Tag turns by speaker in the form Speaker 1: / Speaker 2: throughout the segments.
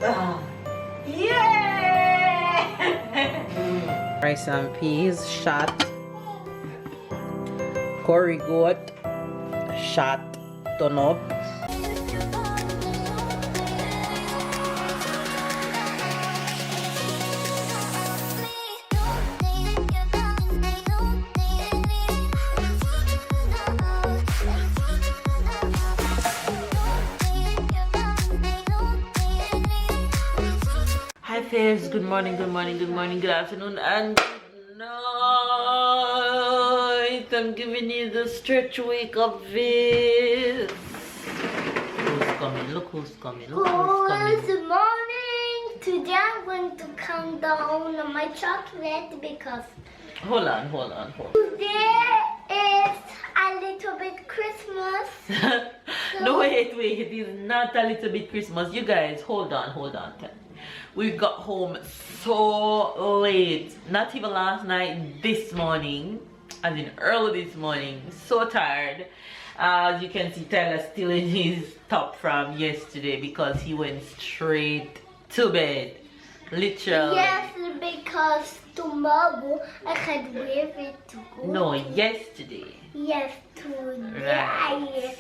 Speaker 1: Yeah! Rice and peas, shot. Curry goat, shot, done up. Hi fairs, good morning, good morning, good morning, good afternoon, and good night. I'm giving you the stretch wake of this. Who's coming? Look who's coming. Look who's coming.
Speaker 2: Good morning. Today I'm going to count down on my chocolate because
Speaker 1: Hold on.
Speaker 2: today is a little bit Christmas.
Speaker 1: No, wait, it is not a little bit Christmas. You guys, hold on. We got home so late. Not even last night, this morning. As in early this morning. So tired. As you can see, Tyler's still in his top from yesterday because he went straight to bed. Literally.
Speaker 2: Yes, because tomorrow I can't wear it to go.
Speaker 1: No, yesterday.
Speaker 2: Yes, today.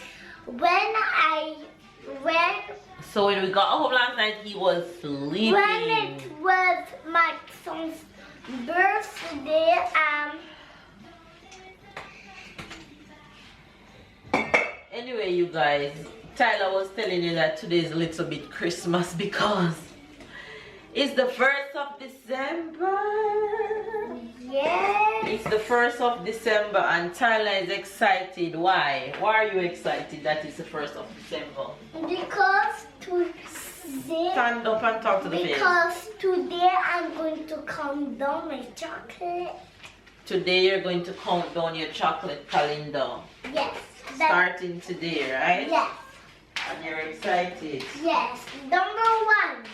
Speaker 1: Right. So when we got home last night, he was sleeping.
Speaker 2: When it was my son's birthday,
Speaker 1: Anyway, you guys, Tyler was telling you that today is a little bit Christmas because it's the 1st of December.
Speaker 2: yes.
Speaker 1: It's the 1st of December and Tyler is excited. Why? Why are you excited that it's the 1st of December?
Speaker 2: Because today.
Speaker 1: Stand up and talk to the face.
Speaker 2: Because today I'm going to count down my chocolate.
Speaker 1: Today you're going to count down your chocolate calendar.
Speaker 2: Yes.
Speaker 1: Starting today, right?
Speaker 2: Yes.
Speaker 1: And you're excited.
Speaker 2: Yes. Number 1.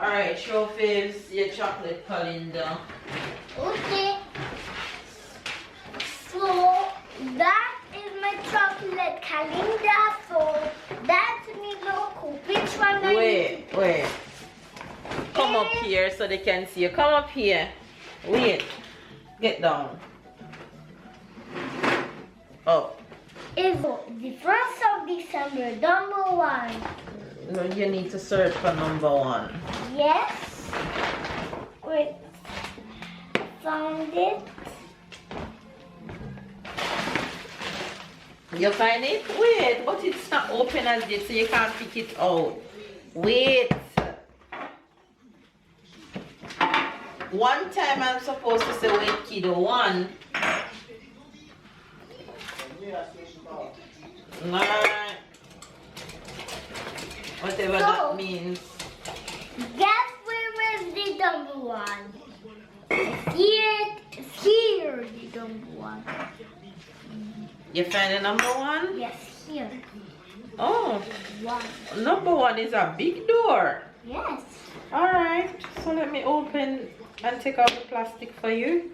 Speaker 1: Alright, show Faves your chocolate calendar.
Speaker 2: Okay. So that is my chocolate calendar. So that's me look which one I
Speaker 1: Wait. Come up here so they can see you. Come up here. Wait. Get down. Oh.
Speaker 2: is the 1st of December, number 1.
Speaker 1: No, you need to search for number 1.
Speaker 2: Yes. Wait. Found it.
Speaker 1: You find it? Wait, but it's not open as yet, so you can't pick it out. Wait. One time I'm supposed to say wait, kiddo, 1. Nah. Whatever that means.
Speaker 2: Guess where is the number 1? Here, the number 1.
Speaker 1: You find the number 1?
Speaker 2: Yes, here.
Speaker 1: Oh,
Speaker 2: 1.
Speaker 1: number 1 is a big door.
Speaker 2: Yes.
Speaker 1: Alright, so let me open and take out the plastic for you.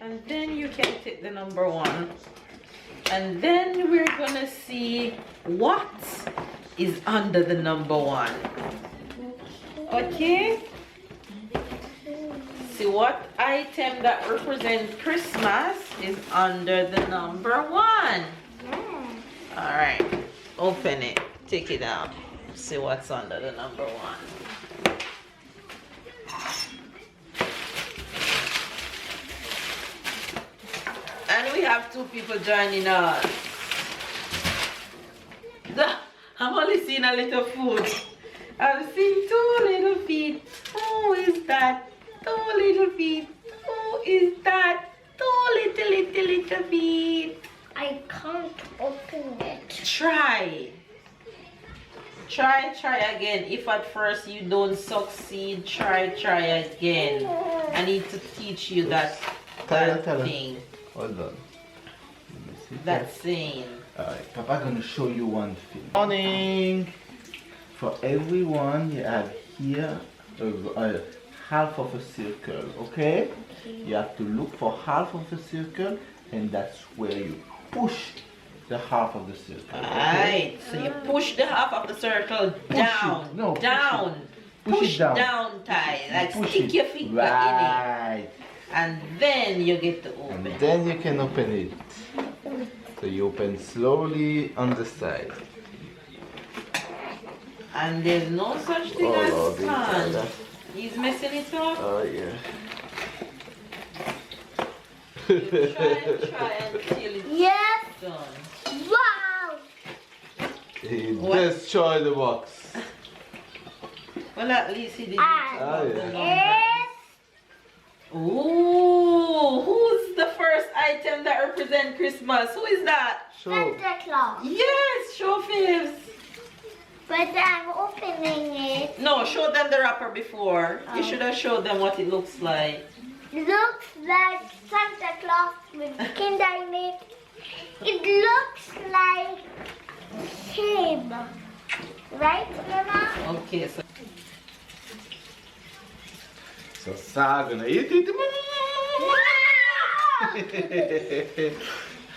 Speaker 1: And then you can take the number 1. And then we're gonna see what is under the number 1. Okay? See what item that represents Christmas is under the number 1.
Speaker 2: Yeah.
Speaker 1: Alright, open it. Take it out. See what's under the number 1. And we have 2 people joining us. I'm only seeing a little food. I'm seeing 2 little feet. Who is that? 2 little feet. Who is that? 2 little feet.
Speaker 2: I can't open it.
Speaker 1: Try again. If at first you don't succeed, try again. I need to teach you that thing.
Speaker 3: Hold on.
Speaker 1: That thing.
Speaker 3: Alright, Papa gonna show you one thing. Morning! For everyone you have here half of a circle, okay? You have to look for half of the circle and that's where you push the half of the circle. Okay?
Speaker 1: Alright, so you push the half of the circle down,
Speaker 3: No,
Speaker 1: down,
Speaker 3: Push it down.
Speaker 1: Ty. Like
Speaker 3: Push
Speaker 1: stick
Speaker 3: it.
Speaker 1: your finger
Speaker 3: Right.
Speaker 1: in it. And then you get to open.
Speaker 3: And then you can open it. So you open slowly on the side.
Speaker 1: And there's no such thing
Speaker 3: Oh,
Speaker 1: as
Speaker 3: Lord,
Speaker 1: sponge. He's messing it up.
Speaker 3: Oh yeah.
Speaker 1: You try until it's
Speaker 2: Yes.
Speaker 1: done.
Speaker 2: Wow.
Speaker 3: He destroyed the box.
Speaker 1: Well, at least he didn't.
Speaker 3: Oh, yeah.
Speaker 2: Yes.
Speaker 1: Ooh, who's the first item that represents Christmas? Who is that?
Speaker 3: Show.
Speaker 2: Santa Claus.
Speaker 1: Yes, show Fibs.
Speaker 2: But I'm opening it.
Speaker 1: No, show them the wrapper before. You should have showed them what it looks like.
Speaker 2: Looks like Santa Claus with kinder in it. It looks like him. Right, Mama?
Speaker 1: Okay, so
Speaker 3: So Sarah gonna eat it.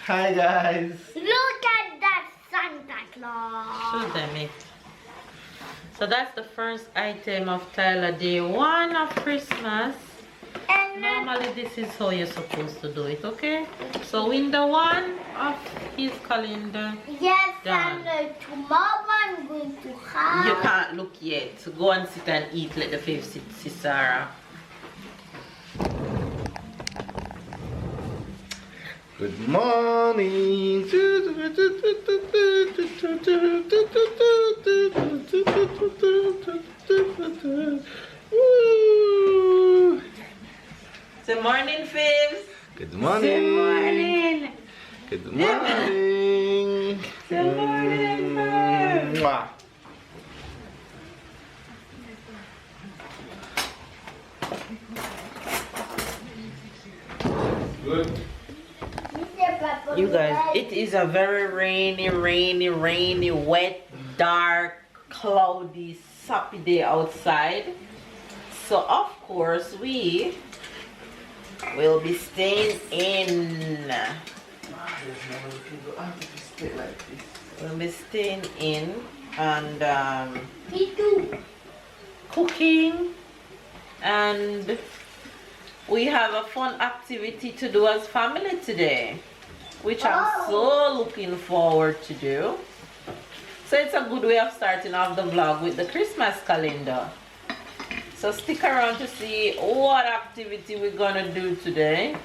Speaker 3: Hi guys.
Speaker 2: Look at that Santa Claus.
Speaker 1: show them it. So that's the first item of Tyler Day 1 of Christmas.
Speaker 2: And
Speaker 1: Normally this is how you're supposed to do it, okay? So window 1 of his calendar.
Speaker 2: yes,
Speaker 1: Done.
Speaker 2: and tomorrow I'm going to have.
Speaker 1: You can't look yet. So go and sit and eat. Let the Fifth sit, see Sarah.
Speaker 3: Good morning. Woo.
Speaker 1: Good morning, Fibs.
Speaker 3: Good morning.
Speaker 1: Good morning.
Speaker 3: Good morning.
Speaker 1: Good morning, Fibs.
Speaker 3: Mwah. Good.
Speaker 2: Mr. Papa,
Speaker 1: You guys, it is a very rainy, wet, dark, cloudy, soppy day outside. So of course we will be staying in. We'll be staying in and
Speaker 2: Me too.
Speaker 1: cooking, and we have a fun activity to do as family today, which I'm so looking forward to do. So it's a good way of starting off the vlog with the Christmas calendar. So stick around to see what activity we're gonna do today.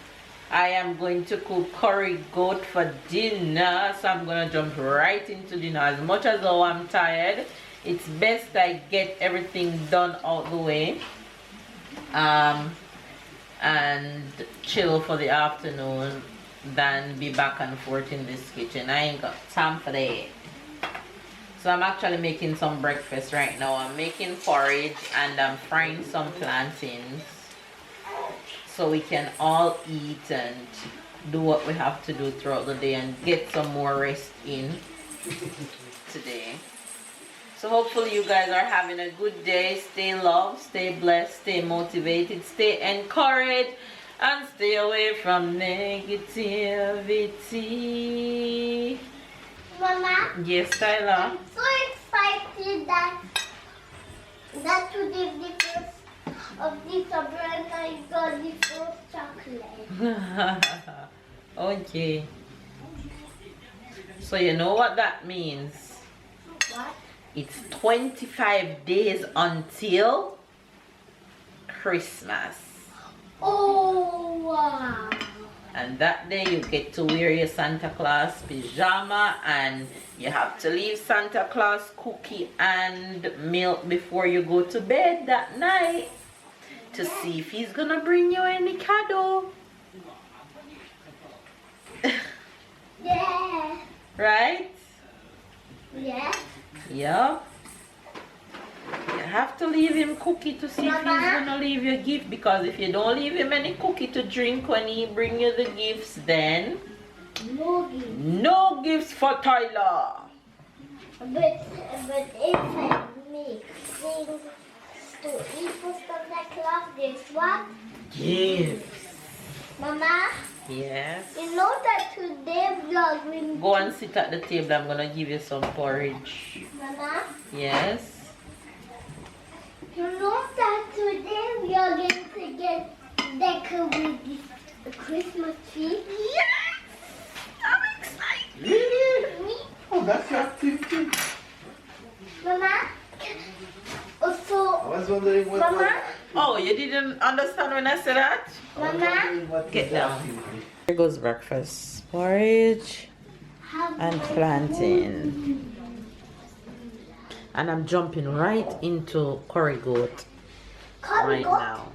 Speaker 1: I am going to cook curry goat for dinner, so I'm gonna jump right into dinner. As much as though I'm tired, it's best I get everything done out the way and chill for the afternoon than be back and forth in this kitchen. I ain't got time for that. So I'm actually making some breakfast right now. I'm making porridge and I'm frying some plantains so we can all eat and do what we have to do throughout the day and get some more rest in today. So hopefully you guys are having a good day. Stay loved, stay blessed, stay motivated, stay encouraged, and stay away from negativity.
Speaker 2: Mama,
Speaker 1: Yes, Tyler.
Speaker 2: I'm so excited that today the first of December and I got the first chocolate.
Speaker 1: Okay. So you know what that means?
Speaker 2: What?
Speaker 1: It's 25 days until Christmas.
Speaker 2: Oh wow!
Speaker 1: And that day you get to wear your Santa Claus pajama and you have to leave Santa Claus cookie and milk before you go to bed that night to see if he's gonna bring you any cadeau.
Speaker 2: Yeah.
Speaker 1: Right?
Speaker 2: Yeah.
Speaker 1: Yeah. You have to leave him cookie to see if he's gonna leave you a gift, because if you don't leave him any cookie to drink when he bring you the gifts, then no gifts for Tyler.
Speaker 2: But if I make things to eat for Santa Claus, this what?
Speaker 1: Gifts.
Speaker 2: Mama,
Speaker 1: Yes.
Speaker 2: you know that today vlog will.
Speaker 1: Go and sit at the table. I'm gonna give you some porridge.
Speaker 2: Mama,
Speaker 1: Yes.
Speaker 2: You know that today we are going to get decorated this Christmas tree?
Speaker 1: Yes! I'm excited!
Speaker 3: Really?
Speaker 2: Me?
Speaker 3: Oh, that's your activity.
Speaker 2: Mama? Also,
Speaker 3: I was wondering what.
Speaker 2: Mama?
Speaker 1: Oh, you didn't understand when I said that?
Speaker 2: Mama?
Speaker 1: Get down. Here goes breakfast. Porridge and plantain. And I'm jumping right into curry goat right now.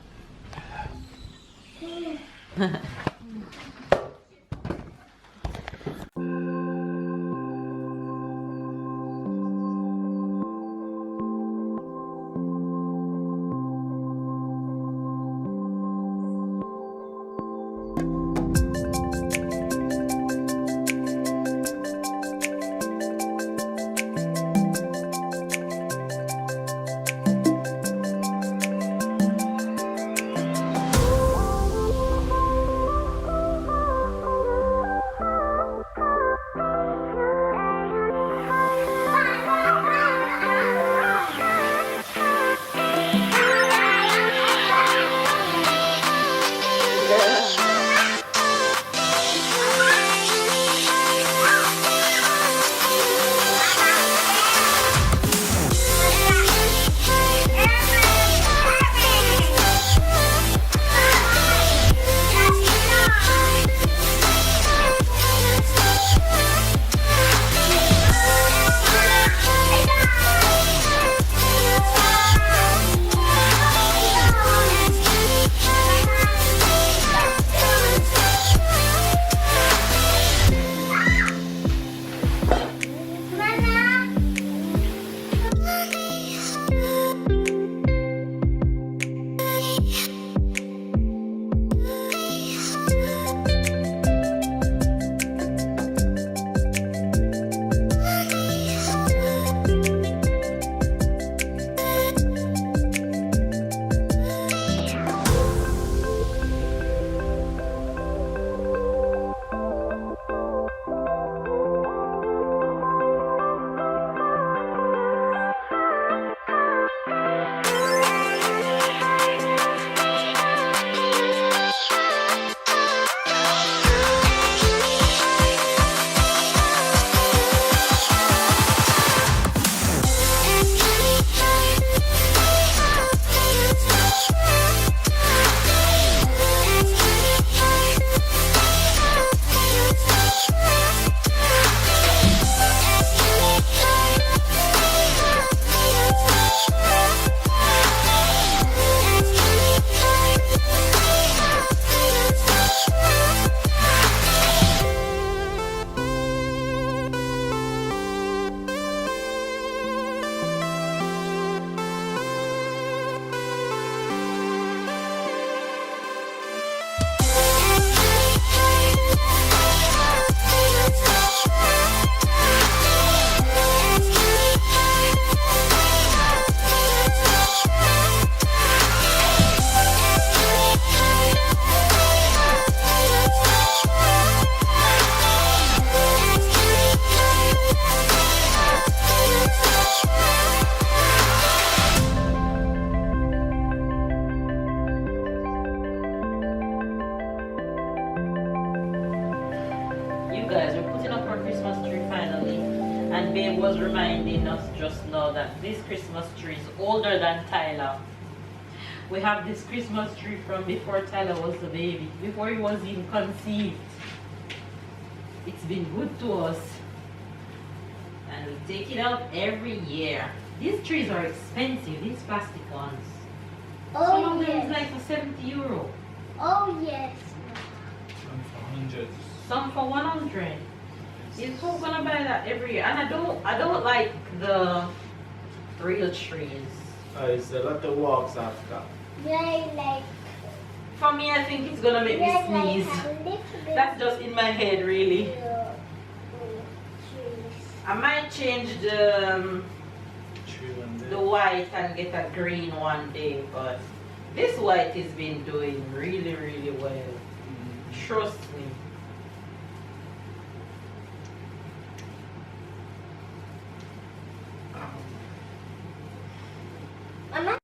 Speaker 1: And babe was reminding us just now that this Christmas tree is older than Tyler. We have this Christmas tree from before Tyler was the baby, before he was even conceived. It's been good to us. And we take it out every year. These trees are expensive, these plastic ones. Some of them is like for 70 euro.
Speaker 2: Oh yes.
Speaker 4: Some for 100.
Speaker 1: Some for 100. You're so gonna buy that every year. And I don't like the real trees.
Speaker 3: It's a lot of walks after.
Speaker 2: Like
Speaker 1: For me, I think it's gonna make me
Speaker 2: like
Speaker 1: sneeze.
Speaker 2: a little bit
Speaker 1: That's just in my head, really.
Speaker 2: trees.
Speaker 1: I might change the
Speaker 4: Tree one day.
Speaker 1: white and get a green one day, but this white has been doing really, really well. Trust me.
Speaker 2: Mama,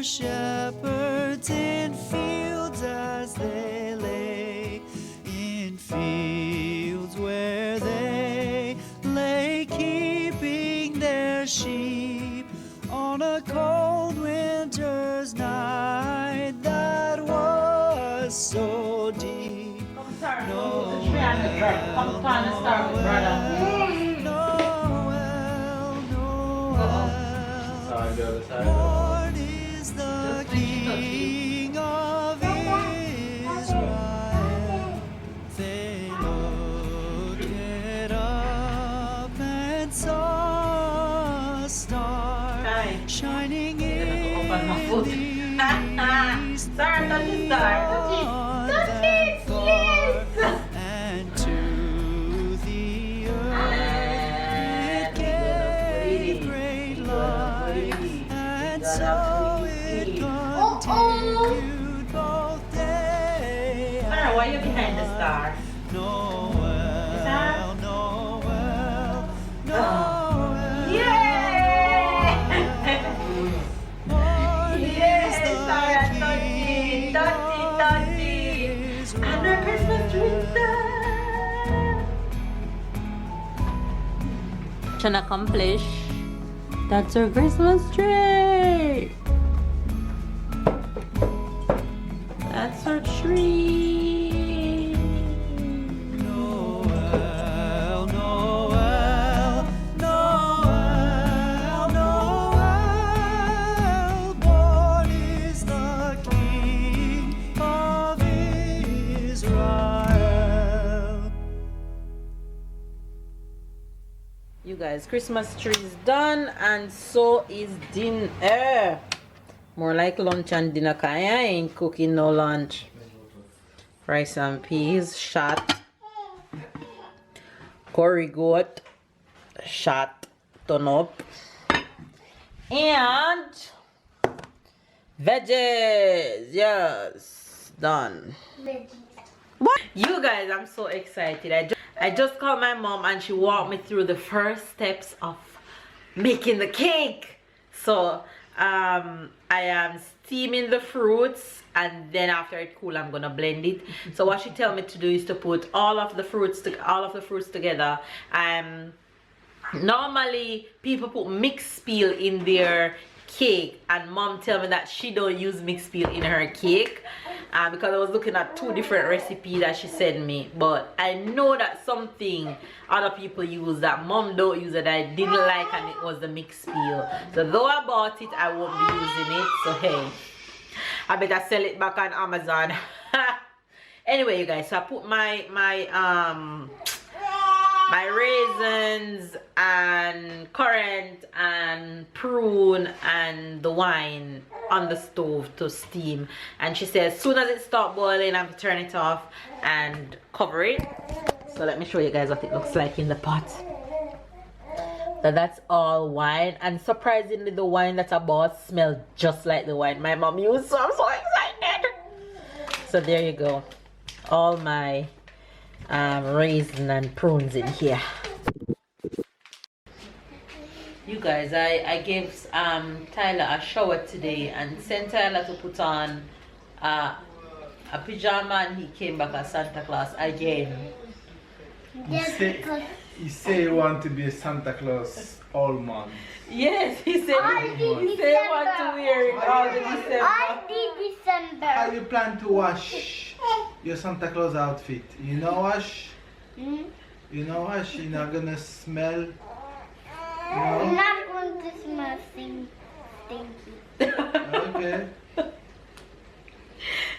Speaker 5: for shepherds in fields as they lay, in fields where they lay keeping their sheep on a cold winter's night that was so deep. Noel,
Speaker 3: Side the other side.
Speaker 5: Lord is the King of Israel. They looked up and saw a star shining in the east beyond that far, and to the earth it gave great light, and so it continued both day
Speaker 1: Sarah, why are you behind the star?
Speaker 5: Noel, Noel, Noel. Lord is the King of Israel.
Speaker 1: And our Christmas tree is done. Mission accomplished. That's our Christmas tree. That's our tree.
Speaker 5: Noel, Noel, Noel, Noel. Born is the King of Israel.
Speaker 1: You guys, Christmas tree is done, and so is dinner. More like lunch and dinner, cause I ain't cooking no lunch. Rice and peas, shot. Curry goat, shot, turn up. And veggies, yes, done. What? You guys, I'm so excited. I just called my mom and she walked me through the first steps of making the cake. So I am steaming the fruits, and then after it cool I'm gonna blend it. So what she tell me to do is to put all of the fruits together. Normally people put mixed peel in their cake, and mom tell me that she don't use mixed peel in her cake because I was looking at 2 different recipes that she sent me, but I know that something other people use that mom don't use that I didn't like, and it was the mixed peel. So though I bought it, I won't be using it, so hey, I better sell it back on Amazon. Anyway, you guys, so I put my raisins and currant and prune and the wine on the stove to steam, and she says as soon as it starts boiling I have to turn it off and cover it. So let me show you guys what it looks like in the pot. So that's all wine, and surprisingly the wine that I bought smells just like the wine my mom used, so I'm so excited. So there you go, all my raisin and prunes in here. You guys, I gave Tyler a shower today and sent Tyler to put on a pajama, and he came back as Santa Claus again.
Speaker 3: He say he want to be a Santa Claus all month.
Speaker 1: Yes, he said he want to wear it all the December.
Speaker 2: I did December.
Speaker 3: How you plan to wash your Santa Claus outfit? You know wash? You know wash? You're not gonna smell?
Speaker 2: I'm
Speaker 3: No?
Speaker 2: not going to smell stinky.
Speaker 3: Okay.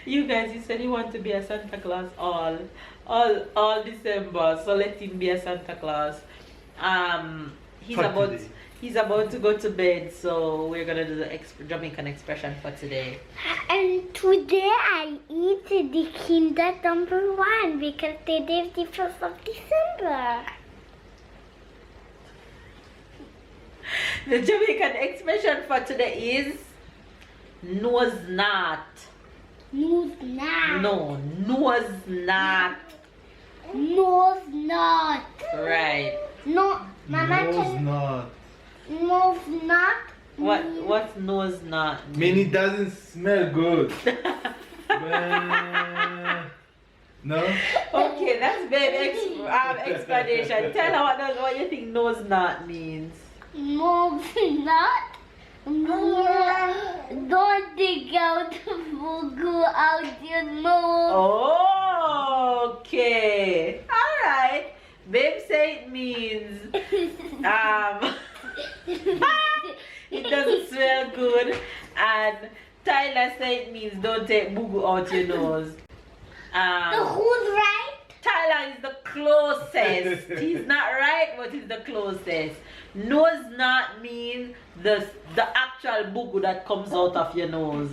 Speaker 1: You guys, he said he want to be a Santa Claus all December, so let him be a Santa Claus. He's about to go to bed, so we're gonna do the Jamaican expression for today.
Speaker 2: And today I eat the Kinder #1 because today is the 1st of December.
Speaker 1: The Jamaican expression for today is nose not.
Speaker 2: Nose not.
Speaker 1: No, nose not.
Speaker 2: Nose not.
Speaker 1: Right.
Speaker 2: No, Mama
Speaker 3: Nose
Speaker 2: can
Speaker 3: not.
Speaker 2: nose not.
Speaker 1: What's nose not?
Speaker 3: Mean it doesn't smell good. No?
Speaker 1: Okay, that's baby explanation. Tell her what you think nose knot means.
Speaker 2: Nose knot? Don't dig out go out your nose.
Speaker 1: Oh, okay. Alright. Babe say it means it doesn't smell good, and Tyler say it means don't take boo out your nose.
Speaker 2: So who's right?
Speaker 1: Tyler is the closest. He's not right, but he's the closest. Nose knot means the actual boo that comes out of your nose.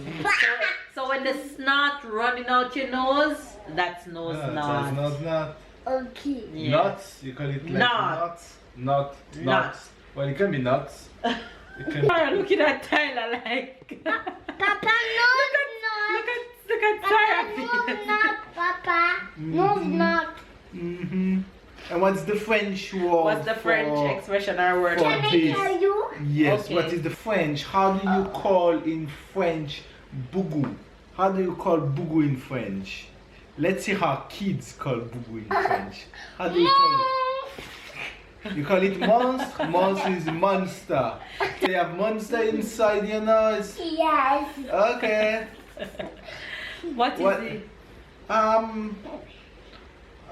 Speaker 1: So when the snot running out your nose, that's nose knot.
Speaker 3: That's not.
Speaker 2: Okay.
Speaker 1: Yeah.
Speaker 3: Nuts, you call it like
Speaker 1: Nuts.
Speaker 3: nuts. Nuts. Well, it can be nuts. It can
Speaker 1: I'm looking at Tyler like.
Speaker 2: Papa,
Speaker 1: Look at Sarah.
Speaker 2: no, not Papa. No, not.
Speaker 3: And what's the French word?
Speaker 1: What's the French expression or word?
Speaker 3: for
Speaker 2: Can I
Speaker 3: this?
Speaker 2: tell you?
Speaker 3: Yes,
Speaker 1: Okay.
Speaker 3: what is the French? How do you call in French bougou? How do you call bougou in French? Let's see how kids call bougou in French. How do you call it? You call it monster? Monster is monster. So you have monster inside your nose?
Speaker 2: Yes.
Speaker 3: Okay.
Speaker 1: What is
Speaker 3: What?
Speaker 1: it?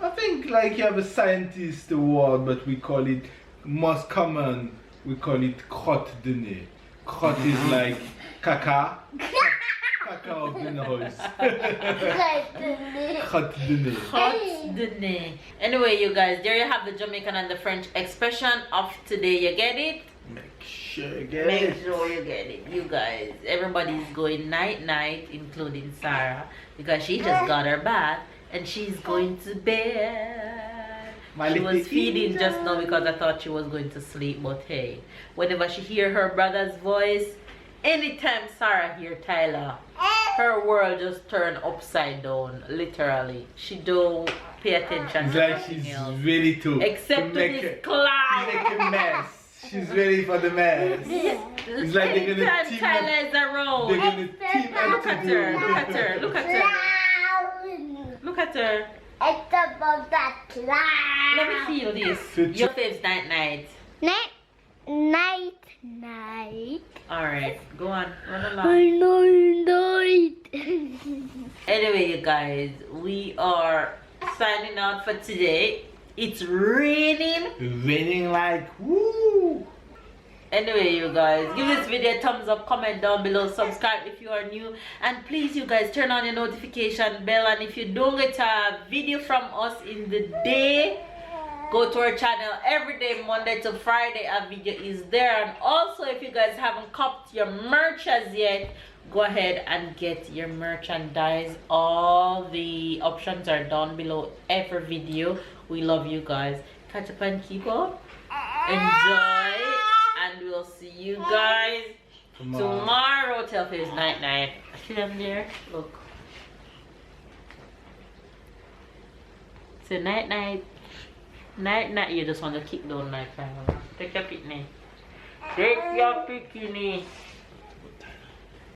Speaker 3: I think like you have a scientist word, but we call it most common. We call it crotte de nez. Crotte is like caca. Caca of the nose. Crotte de nez.
Speaker 1: Hot the name. Anyway, you guys, there you have the Jamaican and the French expression of today. You get it?
Speaker 3: Make sure you get
Speaker 1: Make
Speaker 3: it.
Speaker 1: sure you get it, you guys. Everybody's going night night, including Sarah, because she just got her bath and she's going to bed.
Speaker 3: My
Speaker 1: She
Speaker 3: little
Speaker 1: was feeding
Speaker 3: angel.
Speaker 1: just now because I thought she was going to sleep, but hey, whenever she hear her brother's voice, anytime Sarah hear Tyler, her world just turn upside down, literally. She don't pay attention
Speaker 3: It's
Speaker 1: to
Speaker 3: like
Speaker 1: nothing
Speaker 3: she's
Speaker 1: else.
Speaker 3: ready to
Speaker 1: Except to
Speaker 3: make
Speaker 1: this
Speaker 3: a,
Speaker 1: clown.
Speaker 3: make a mess. She's ready for the mess. It's like they're gonna
Speaker 1: Anytime
Speaker 3: team
Speaker 1: Tyler
Speaker 3: up.
Speaker 1: is around.
Speaker 3: They're gonna team up
Speaker 1: Look
Speaker 3: to
Speaker 1: at
Speaker 3: do.
Speaker 1: her, look at her, look at her. Look at her.
Speaker 2: It's about that clown.
Speaker 1: Let me feel this. Your faves night night.
Speaker 2: Night, night, night.
Speaker 1: Alright, go on, run along.
Speaker 2: Night.
Speaker 1: Anyway, you guys, we are signing out for today. It's raining.
Speaker 3: Raining like woo.
Speaker 1: Anyway, you guys, give this video a thumbs up, comment down below, subscribe if you are new, and please, you guys, turn on your notification bell. And if you don't get a video from us in the day, go to our channel every day, Monday to Friday. A video is there. And also, if you guys haven't copped your merch as yet, go ahead and get your merchandise. All the options are down below every video. We love you guys. Catch up and keep up. Enjoy. And we'll see you guys tomorrow. Tell Faves night night. See them there? Look. Say night night. Night night. You just want to kick down my camera. Take your picnic. Take your picnic.